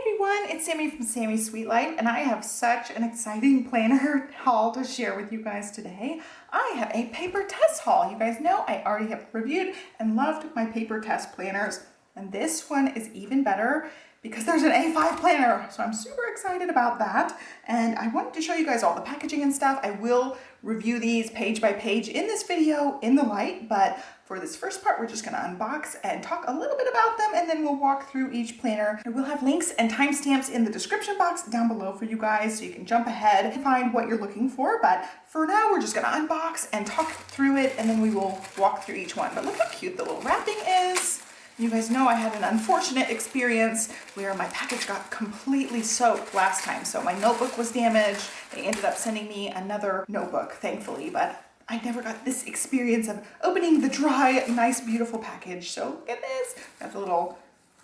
Everyone, it's Sammy from Sammy's Sweet Life, and I have such an exciting planner haul to share with you guys today. I have a PAPERTESS haul. You guys know I already have reviewed and loved my PAPERTESS planners, and this one is even better because there's an A5 planner, so I'm super excited about that. And I wanted to show you guys all the packaging and stuff. I will review these page by page in this video in the light, but for this first part, we're just gonna unbox and talk a little bit about them, and then we'll walk through each planner. I will have links and timestamps in the description box down below for you guys, so you can jump ahead and find what you're looking for. But for now, we're just gonna unbox and talk through it, and then we will walk through each one. But look how cute the little wrapping is. You guys know I had an unfortunate experience where my package got completely soaked last time. So my notebook was damaged. They ended up sending me another notebook, thankfully, but I never got this experience of opening the dry, nice, beautiful package. So look at this. Got the little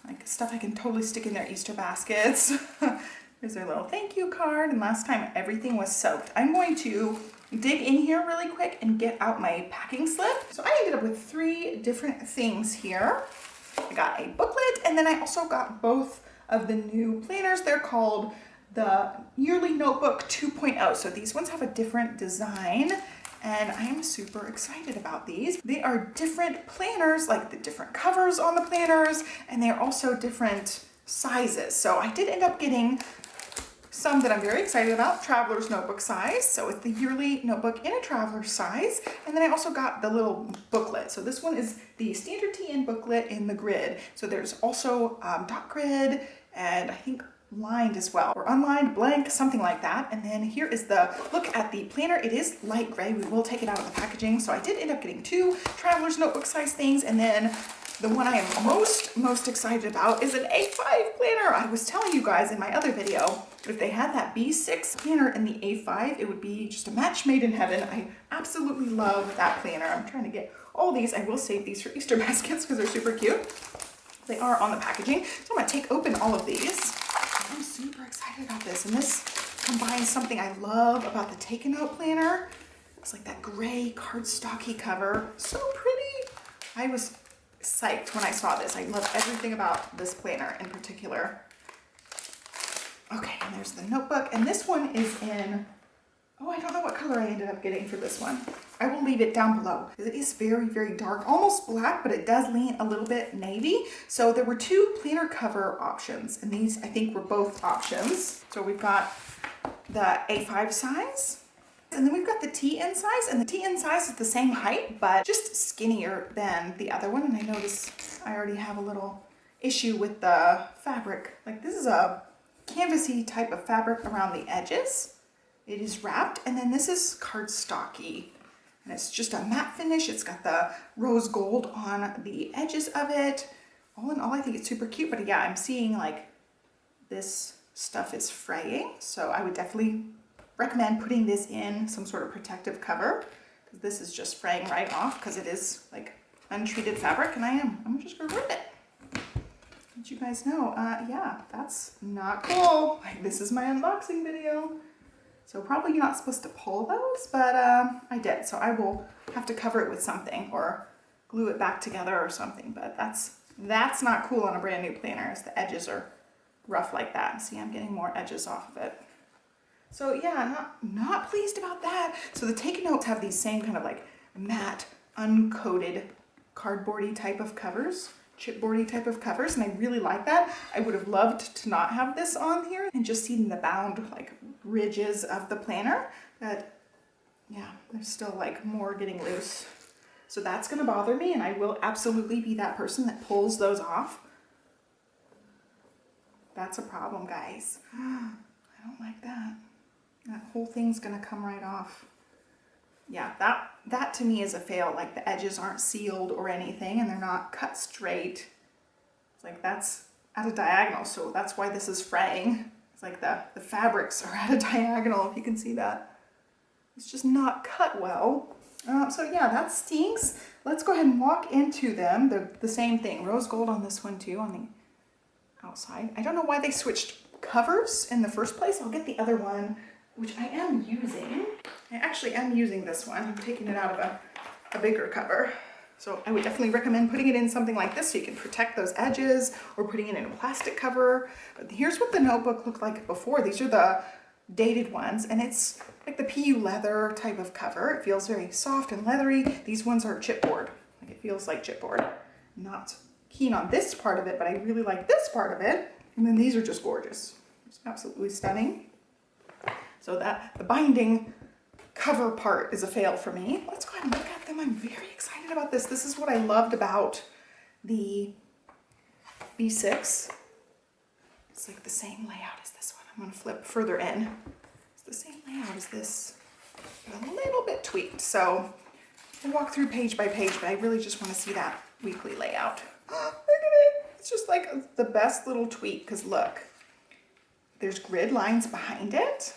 like stuff I can totally stick in their Easter baskets. Here's their little thank you card. And last time everything was soaked. I'm going to dig in here really quick and get out my packing slip. So I ended up with 3 different things here. I got a booklet, and then I also got both of the new planners. They're called the Yearly Notebook 2.0. So these ones have a different design, and I am super excited about these. They are different planners, like the different covers on the planners, and they're also different sizes. So I did end up getting some that I'm very excited about, traveler's notebook size. So it's the yearly notebook in a traveler's size. And then I also got the little booklet. So this one is the standard TN booklet in the grid. So there's also dot grid and I think lined as well, or unlined, blank, something like that. And then here is the look at the planner. It is light gray. We will take it out of the packaging. So I did end up getting 2 traveler's notebook size things, and then the one I am most excited about is an A5 planner. I was telling you guys in my other video, if they had that B6 planner in the A5, it would be just a match made in heaven. I absolutely love that planner. I'm trying to get all these. I will save these for Easter baskets because they're super cute. They are on the packaging. So I'm gonna take open all of these. I'm super excited about this. And this combines something I love about the Take a Note planner. It's like that gray cardstocky cover. So pretty. I was psyched when I saw this. I love everything about this planner in particular. Okay, and there's the notebook, and this one is in, oh, I don't know what color I ended up getting for this one. I will leave it down below. It is very dark, almost black, but it does lean a little bit navy. So there were 2 planner cover options, and these I think were both options. So we've got the A5 size, and then we've got the TN size, and the TN size is the same height, but just skinnier than the other one. And I notice I already have a little issue with the fabric. Like, this is a canvasy type of fabric around the edges. It is wrapped, and then this is cardstocky, and it's just a matte finish. It's got the rose gold on the edges of it. All in all, I think it's super cute, but yeah, I'm seeing like this stuff is fraying, so I would definitely recommend putting this in some sort of protective cover, because this is just fraying right off because it is like untreated fabric, and I'm just gonna rip it. Let you guys know, yeah, that's not cool. Like, this is my unboxing video. So probably you're not supposed to pull those, but I did. So I will have to cover it with something or glue it back together or something, but that's not cool on a brand new planner, as the edges are rough like that. See, I'm getting more edges off of it. So yeah, not pleased about that. So the Take Notes have these same kind of like matte, uncoated, cardboardy type of covers, chipboardy type of covers, and I really like that. I would have loved to not have this on here and just seen the bound like ridges of the planner, but yeah, there's still like more getting loose. So that's gonna bother me, and I will absolutely be that person that pulls those off. That's a problem, guys. I don't like that. That whole thing's gonna come right off. Yeah, that to me is a fail. Like, the edges aren't sealed or anything, and they're not cut straight. It's like that's at a diagonal, so that's why this is fraying. It's like the fabrics are at a diagonal, if you can see that. It's just not cut well. So yeah, that stinks. Let's go ahead and walk into them. They're the same thing. Rose gold on this one too, on the outside. I don't know why they switched covers in the first place. I'll get the other one, which I am using. I actually am using this one. I'm taking it out of a bigger cover. So I would definitely recommend putting it in something like this so you can protect those edges, or putting it in a plastic cover. But here's what the notebook looked like before. These are the dated ones, and it's like the PU leather type of cover. It feels very soft and leathery. These ones are chipboard. Like, it feels like chipboard. Not keen on this part of it, but I really like this part of it. And then these are just gorgeous. It's absolutely stunning. So that the binding cover part is a fail for me. Let's go ahead and look at them. I'm very excited about this. This is what I loved about the B6. It's like the same layout as this one. I'm going to flip further in. It's the same layout as this, but a little bit tweaked. So I'll walk through page by page, but I really just want to see that weekly layout. Look at it. It's just like the best little tweak, because look, there's grid lines behind it.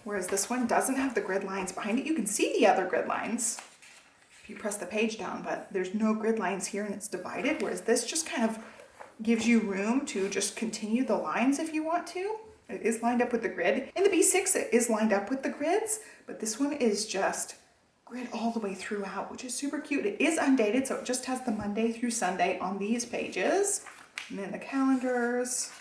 Whereas this one doesn't have the grid lines behind it. You can see the other grid lines if you press the page down, but there's no grid lines here and it's divided. Whereas this just kind of gives you room to just continue the lines if you want to. It is lined up with the grid. In the B6, it is lined up with the grids, but this one is just grid all the way throughout, which is super cute. It is undated, so it just has the Monday through Sunday on these pages. And then the calendars,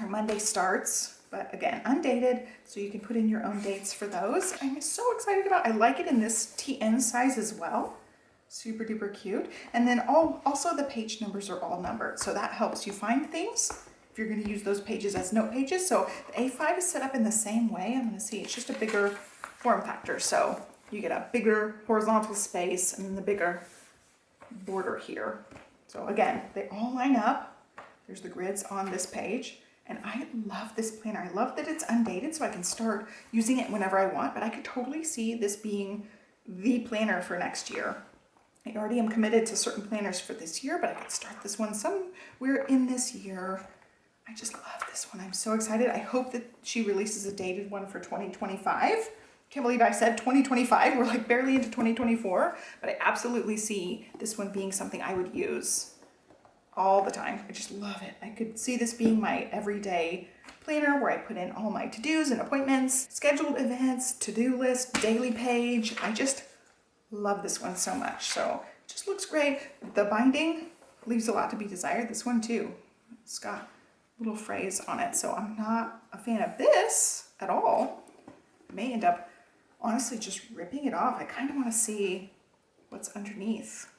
our Monday starts. But again, undated, so you can put in your own dates for those. I'm so excited about it. I like it in this TN size as well. Super duper cute. And then also the page numbers are all numbered, so that helps you find things if you're going to use those pages as note pages. So the A5 is set up in the same way. I'm going to see it's just a bigger form factor. So you get a bigger horizontal space and then the bigger border here. So again, they all line up. There's the grids on this page. And I love this planner. I love that it's undated, so I can start using it whenever I want, but I could totally see this being the planner for next year. I already am committed to certain planners for this year, but I could start this one somewhere in this year. I just love this one. I'm so excited. I hope that she releases a dated one for 2025. Can't believe I said 2025. We're like barely into 2024, but I absolutely see this one being something I would use all the time. I just love it. I could see this being my everyday planner where I put in all my to-dos and appointments, scheduled events, to-do list, daily page. I just love this one so much. So it just looks great. The binding leaves a lot to be desired. This one too. It's got a little phrase on it. So I'm not a fan of this at all. I may end up honestly just ripping it off. I kind of want to see what's underneath.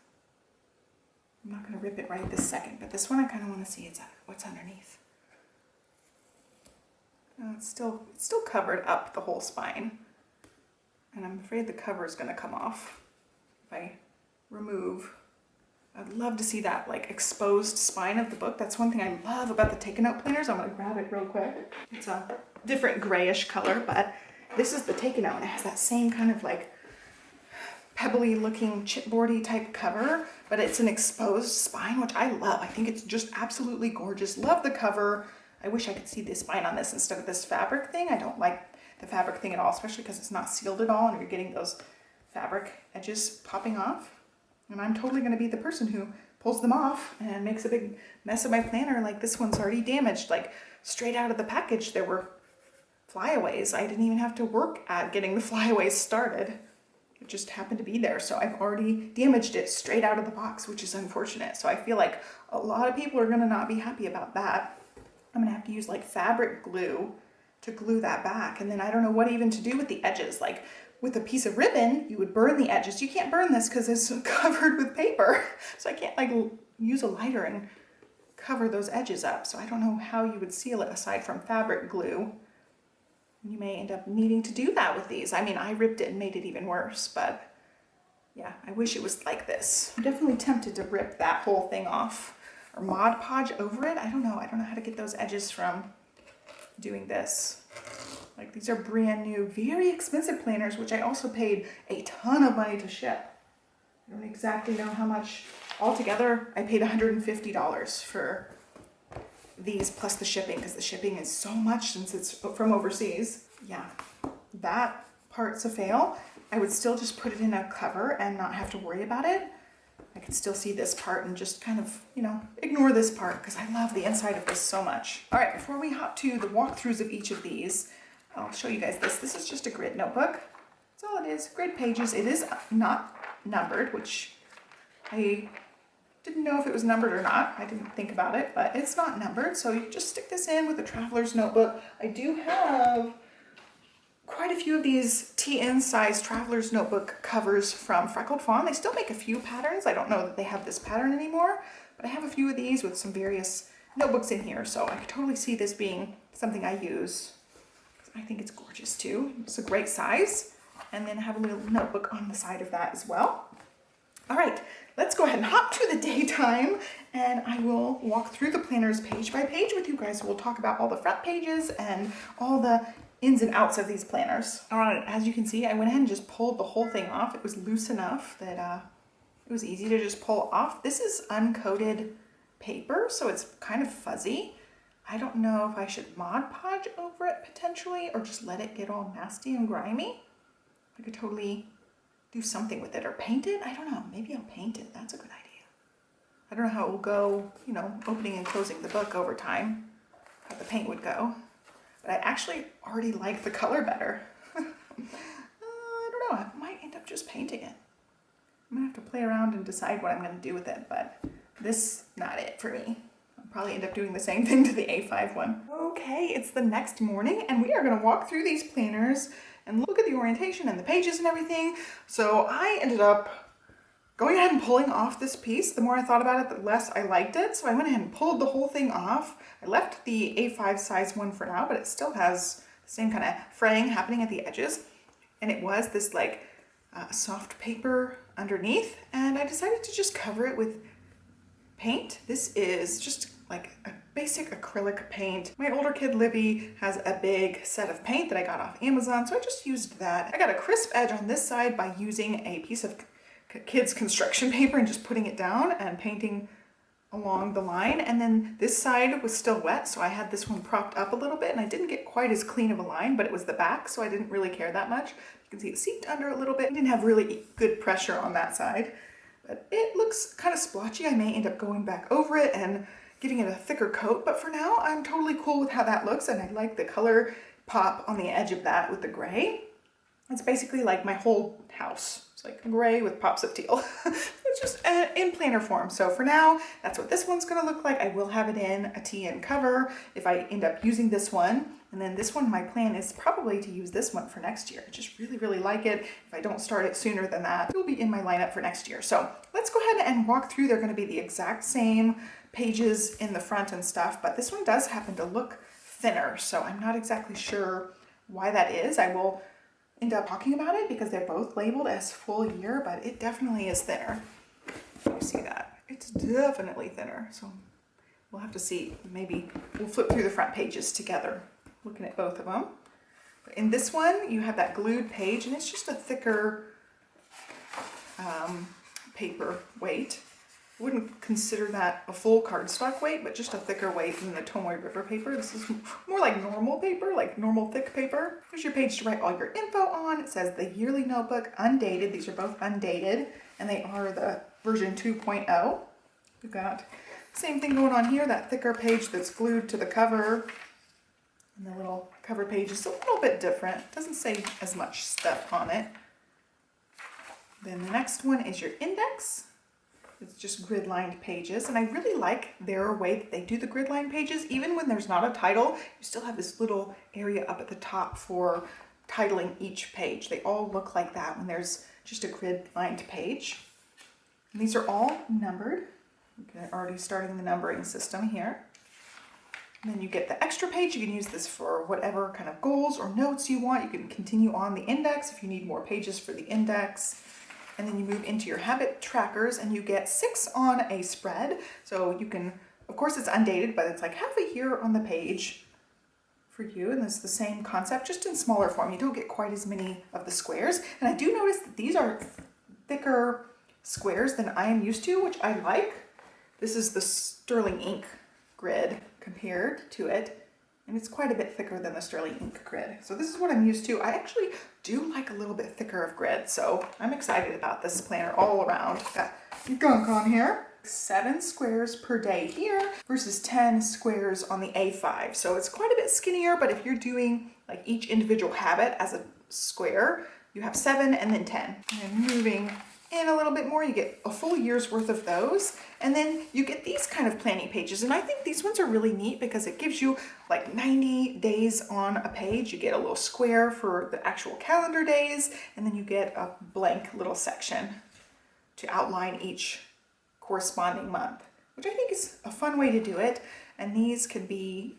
I'm not going to rip it right this second, but this one I kind of want to see what's underneath. It's still covered up the whole spine, and I'm afraid the cover is going to come off if I remove. I'd love to see that like exposed spine of the book. That's one thing I love about the Take a Note planners. I'm going to grab it real quick. It's a different grayish color, but this is the Take a Note, and it has that same kind of like pebbly looking chipboardy type cover, but it's an exposed spine, which I love. I think it's just absolutely gorgeous. Love the cover. I wish I could see the spine on this instead of this fabric thing. I don't like the fabric thing at all, especially because it's not sealed at all and you're getting those fabric edges popping off. And I'm totally going to be the person who pulls them off and makes a big mess of my planner. Like this one's already damaged, like straight out of the package there were flyaways. I didn't even have to work at getting the flyaways started. It just happened to be there. So I've already damaged it straight out of the box, which is unfortunate. So I feel like a lot of people are going to not be happy about that. I'm going to have to use like fabric glue to glue that back. And then I don't know what even to do with the edges. Like with a piece of ribbon, you would burn the edges. You can't burn this because it's covered with paper. So I can't like use a lighter and cover those edges up. So I don't know how you would seal it aside from fabric glue. You may end up needing to do that with these. I mean, I ripped it and made it even worse, but yeah, I wish it was like this. I'm definitely tempted to rip that whole thing off or Mod Podge over it. I don't know how to get those edges from doing this. Like these are brand new, very expensive planners, which I also paid a ton of money to ship. I don't exactly know how much altogether. I paid $150 for these plus the shipping, because the shipping is so much since it's from overseas. Yeah, that part's a fail. I would still just put it in a cover and not have to worry about it. I could still see this part and just kind of, you know, ignore this part because I love the inside of this so much. All right, before we hop to the walkthroughs of each of these, I'll show you guys this. This is just a grid notebook. That's all it is, grid pages. It is not numbered, which I didn't know if it was numbered or not. I didn't think about it, but it's not numbered. So you just stick this in with a traveler's notebook. I do have quite a few of these TN size traveler's notebook covers from Freckled Fawn. They still make a few patterns. I don't know that they have this pattern anymore, but I have a few of these with some various notebooks in here. So I could totally see this being something I use. I think it's gorgeous too. It's a great size. And then I have a little notebook on the side of that as well. All right, let's go ahead and hop to the daytime, and I will walk through the planners page by page with you guys. We'll talk about all the front pages and all the ins and outs of these planners. All right, as you can see, I went ahead and just pulled the whole thing off. It was loose enough that it was easy to just pull off. This is uncoated paper, so it's kind of fuzzy. I don't know if I should Mod Podge over it potentially, or just let it get all nasty and grimy. I could totally do something with it, or paint it. I don't know, maybe I'll paint it. That's a good idea. I don't know how it will go, you know, opening and closing the book over time, how the paint would go. But I actually already like the color better. I don't know, I might end up just painting it. I'm gonna have to play around and decide what I'm gonna do with it, but this, not it for me. I'll probably end up doing the same thing to the A5 one. Okay, it's the next morning, and we are gonna walk through these planners and look at the orientation and the pages and everything. So I ended up going ahead and pulling off this piece. The more I thought about it, the less I liked it. So I went ahead and pulled the whole thing off. I left the A5 size one for now, but it still has the same kind of fraying happening at the edges. And it was this like soft paper underneath. And I decided to just cover it with paint. This is just like a basic acrylic paint. My older kid Libby has a big set of paint that I got off Amazon, so I just used that. I got a crisp edge on this side by using a piece of kids construction paper and just putting it down and painting along the line. And then this side was still wet, so I had this one propped up a little bit, and I didn't get quite as clean of a line, but it was the back, so I didn't really care that much. You can see it seeped under a little bit. I didn't have really good pressure on that side, but it looks kind of splotchy. I may end up going back over it and giving it a thicker coat, but for now I'm totally cool with how that looks, and I like the color pop on the edge of that with the gray. It's basically like my whole house. It's like gray with pops of teal. It's just in planner form. So for now, that's what this one's gonna look like. I will have it in a TN cover if I end up using this one. And then this one, my plan is probably to use this one for next year. I just really, really like it. If I don't start it sooner than that, it will be in my lineup for next year. So let's go ahead and walk through. They're gonna be the exact same pages in the front and stuff, but this one does happen to look thinner, so I'm not exactly sure why that is. I will end up talking about it because they're both labeled as full year, but it definitely is thinner. You see that? It's definitely thinner, so we'll have to see. Maybe we'll flip through the front pages together, looking at both of them. But in this one, you have that glued page, and it's just a thicker paper weight. I wouldn't consider that a full cardstock weight, but just a thicker weight than the Tomoe River paper. This is more like normal paper, like normal thick paper. Here's your page to write all your info on. It says the yearly notebook, undated. These are both undated, and they are the version 2.0. We've got the same thing going on here, that thicker page that's glued to the cover. And the little cover page is a little bit different. It doesn't say as much stuff on it. Then the next one is your index. It's just grid-lined pages, and I really like their way that they do the grid-lined pages. Even when there's not a title, you still have this little area up at the top for titling each page. They all look like that when there's just a grid-lined page. And these are all numbered. Okay, already starting the numbering system here. And then you get the extra page. You can use this for whatever kind of goals or notes you want. You can continue on the index if you need more pages for the index. And then you move into your habit trackers, and you get 6 on a spread. So you can, of course it's undated, but it's like half a year on the page for you. And it's the same concept, just in smaller form. You don't get quite as many of the squares. And I do notice that these are thicker squares than I am used to, which I like. This is the sterling ink grid compared to it. And it's quite a bit thicker than the sterling ink grid. So this is what I'm used to. I actually do like a little bit thicker of grid, so I'm excited about this planner all around. Got gunk on here. 7 squares per day here versus 10 squares on the A5. So it's quite a bit skinnier, but if you're doing like each individual habit as a square, you have 7 and then 10. And moving and a little bit more. You get a full year's worth of those. And then you get these kind of planning pages. And I think these ones are really neat because it gives you like 90 days on a page. You get a little square for the actual calendar days, and then you get a blank little section to outline each corresponding month, which I think is a fun way to do it. And these could be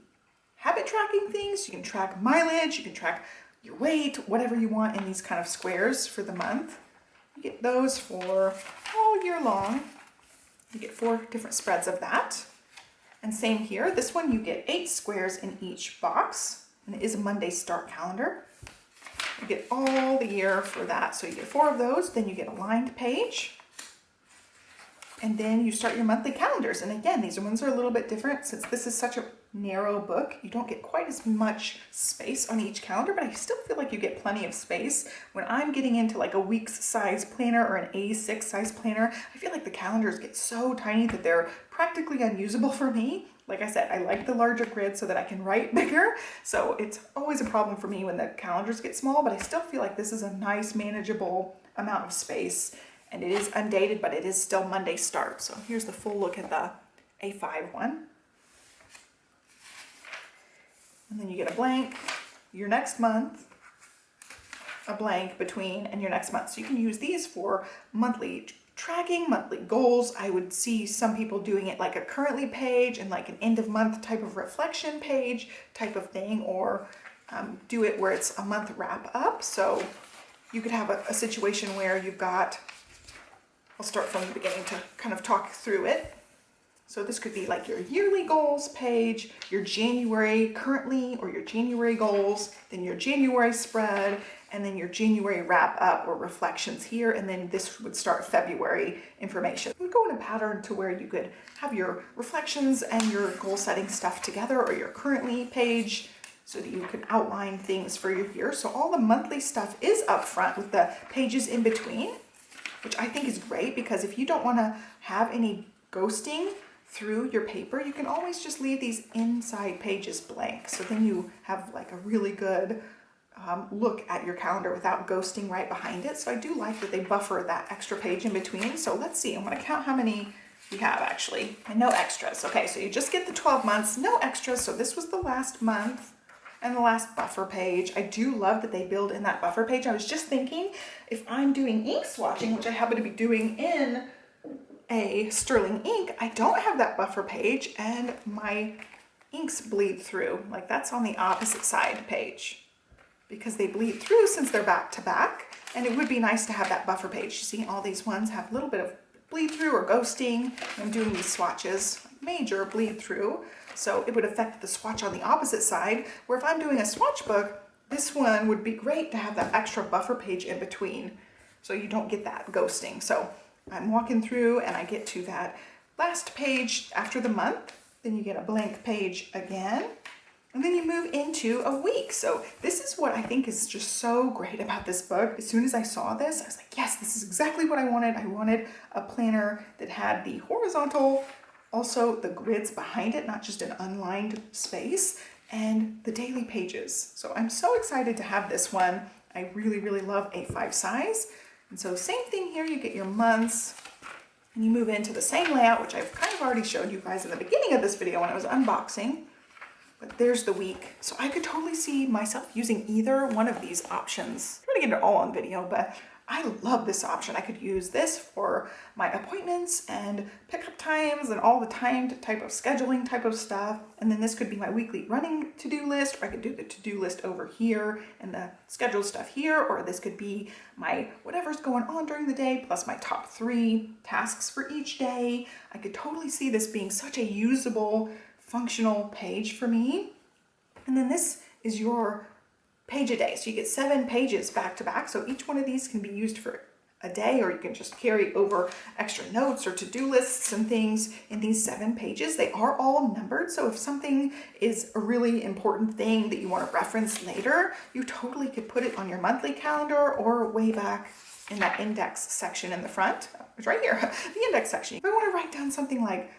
habit tracking things. You can track mileage, you can track your weight, whatever you want in these kind of squares for the month. You get those for all year long. You get 4 different spreads of that. And same here, this one you get 8 squares in each box, and it is a Monday start calendar. You get all the year for that. So you get 4 of those, then you get a lined page. And then you start your monthly calendars. And again, these ones are a little bit different since this is such a narrow book. You don't get quite as much space on each calendar, but I still feel like you get plenty of space. When I'm getting into like a week's size planner or an A6 size planner, I feel like the calendars get so tiny that they're practically unusable for me. Like I said, I like the larger grid so that I can write bigger. So it's always a problem for me when the calendars get small, but I still feel like this is a nice, manageable amount of space. And it is undated, but it is still Monday start. So here's the full look at the A5 one. And then you get a blank your next month, a blank between, and your next month. So you can use these for monthly tracking, monthly goals. I would see some people doing it like a currently page and like an end of month type of reflection page type of thing, or do it where it's a month wrap up. So you could have a situation where you've got, I'll start from the beginning to kind of talk through it. So this could be like your yearly goals page, your January currently, or your January goals, then your January spread, and then your January wrap up or reflections here. And then this would start February information. It would go in a pattern to where you could have your reflections and your goal setting stuff together, or your currently page, so that you can outline things for your year. So all the monthly stuff is up front with the pages in between, which I think is great, because if you don't want to have any ghosting through your paper, you can always just leave these inside pages blank. So then you have like a really good look at your calendar without ghosting right behind it. So I do like that they buffer that extra page in between. So let's see, I'm going to count how many we have actually, and no extras. Okay, so you just get the 12 months, no extras. So this was the last month and the last buffer page. I do love that they build in that buffer page. I was just thinking, if I'm doing ink swatching, which I happen to be doing in a sterling ink, I don't have that buffer page, and my inks bleed through. Like that's on the opposite side page, because they bleed through since they're back to back, and it would be nice to have that buffer page. You see, all these ones have a little bit of bleed through or ghosting. I'm doing these swatches, major bleed through, so it would affect the swatch on the opposite side, where if I'm doing a swatch book, this one would be great to have that extra buffer page in between, so you don't get that ghosting. So I'm walking through and I get to that last page after the month, then you get a blank page again, and then you move into a week. So this is what I think is just so great about this book. As soon as I saw this, I was like, yes, this is exactly what I wanted. I wanted a planner that had the horizontal, also the grids behind it, not just an unlined space, and the daily pages. So I'm so excited to have this one. I really, really love A5 size. And so same thing here, you get your months, and you move into the same layout, which I've kind of already showed you guys in the beginning of this video when I was unboxing. But there's the week. So I could totally see myself using either one of these options. I'm trying to get it all on video, but I love this option. I could use this for my appointments and pickup times and all the timed type of scheduling type of stuff. And then this could be my weekly running to-do list, or I could do the to-do list over here and the scheduled stuff here, or this could be my whatever's going on during the day plus my top 3 tasks for each day. I could totally see this being such a usable, functional page for me. And then this is your page a day. So you get 7 pages back to back. So each one of these can be used for a day, or you can just carry over extra notes or to-do lists and things in these 7 pages. They are all numbered. So if something is a really important thing that you want to reference later, you totally could put it on your monthly calendar or way back in that index section in the front. It's right here, the index section. If I want to write down something like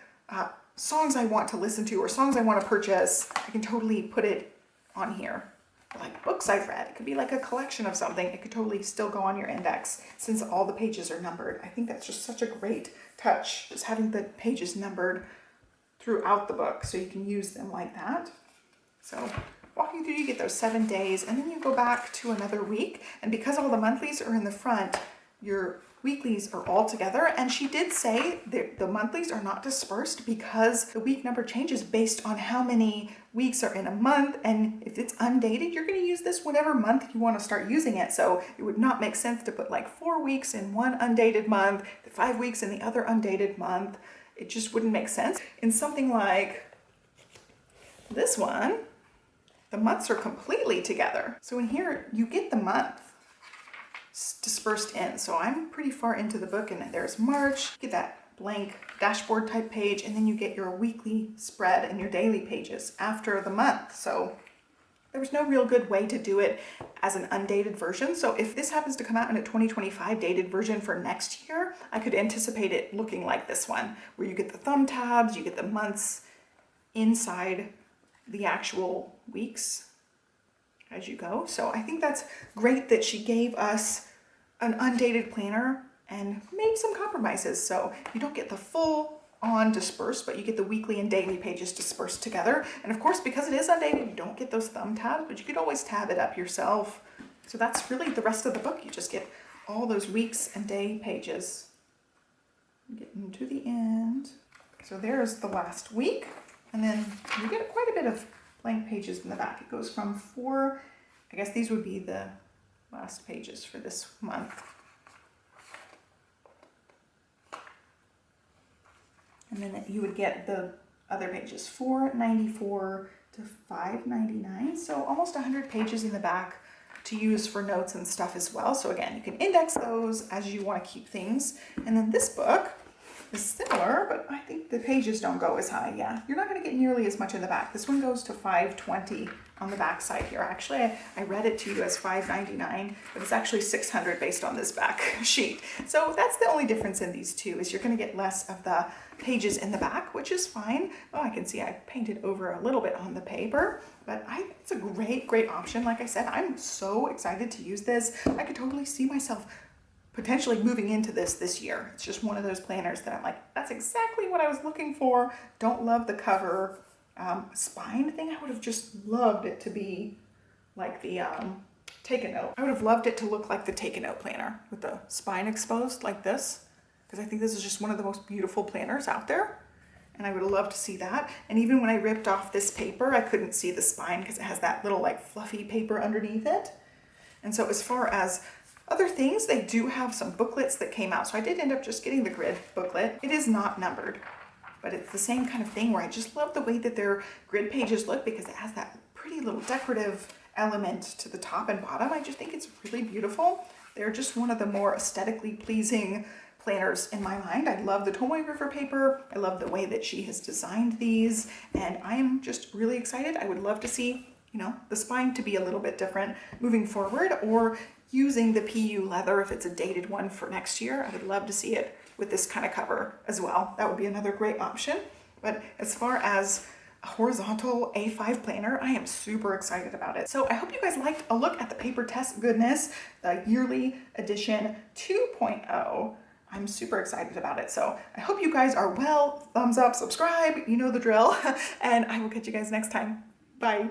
songs I want to listen to or songs I want to purchase, I can totally put it on here. like books I've read. It could be like a collection of something. It could totally still go on your index since all the pages are numbered. I think that's just such a great touch, just having the pages numbered throughout the book so you can use them like that. So walking through, you get those 7 days, and then you go back to another week. And because all the monthlies are in the front, your weeklies are all together. And she did say that the monthlies are not dispersed because the week number changes based on how many weeks are in a month. And if it's undated, you're going to use this whatever month you want to start using it. So it would not make sense to put like 4 weeks in one undated month, 5 weeks in the other undated month. It just wouldn't make sense. In something like this one, the months are completely together. So in here, you get the month dispersed in. So I'm pretty far into the book, and there's March. You get that blank dashboard type page, and then you get your weekly spread and your daily pages after the month. So there was no real good way to do it as an undated version. So if this happens to come out in a 2025 dated version for next year, I could anticipate it looking like this one, where you get the thumb tabs, you get the months inside the actual weeks as you go. So I think that's great that she gave us an undated planner and made some compromises. So you don't get the full on dispersed, but you get the weekly and daily pages dispersed together. And of course, because it is undated, you don't get those thumb tabs, but you could always tab it up yourself. So that's really the rest of the book. You just get all those weeks and day pages. Getting to the end. So there's the last week. And then you get quite a bit of blank pages in the back. It goes from 4, I guess these would be the last pages for this month. And then you would get the other pages, 494 to 599. So almost 100 pages in the back to use for notes and stuff as well. So again, you can index those as you want to keep things. And then this book is similar, but I think the pages don't go as high. Yeah, you're not going to get nearly as much in the back. This one goes to 520 on the back side here. Actually, I read it to you as 599, but it's actually 600 based on this back sheet. So that's the only difference in these two, is you're going to get less of the pages in the back, which is fine. Oh, I can see I painted over a little bit on the paper, but it's a great option. Like I said, I'm so excited to use this. I could totally see myself potentially moving into this year. It's just one of those planners that I'm like, that's exactly what I was looking for. Don't love the cover spine thing. I would have just loved it to be like the Take a Note. I would have loved it to look like the Take a Note planner with the spine exposed like this, because I think this is just one of the most beautiful planners out there. And I would have loved to see that. And even when I ripped off this paper, I couldn't see the spine because it has that little like fluffy paper underneath it. And so as far as other things, they do have some booklets that came out. So I did end up just getting the grid booklet. It is not numbered, but it's the same kind of thing where I just love the way that their grid pages look, because it has that pretty little decorative element to the top and bottom. I just think it's really beautiful. They're just one of the more aesthetically pleasing planners in my mind. I love the Tomoe River paper. I love the way that she has designed these, and I'm just really excited. I would love to see, you know, the spine to be a little bit different moving forward, or using the PU leather if it's a dated one for next year. I would love to see it with this kind of cover as well. That would be another great option. But as far as a horizontal A5 planner, I am super excited about it. So I hope you guys liked a look at the PAPERTESS goodness, the yearly edition 2.0. I'm super excited about it. So I hope you guys are well. Thumbs up, subscribe, you know the drill. And I will catch you guys next time. Bye.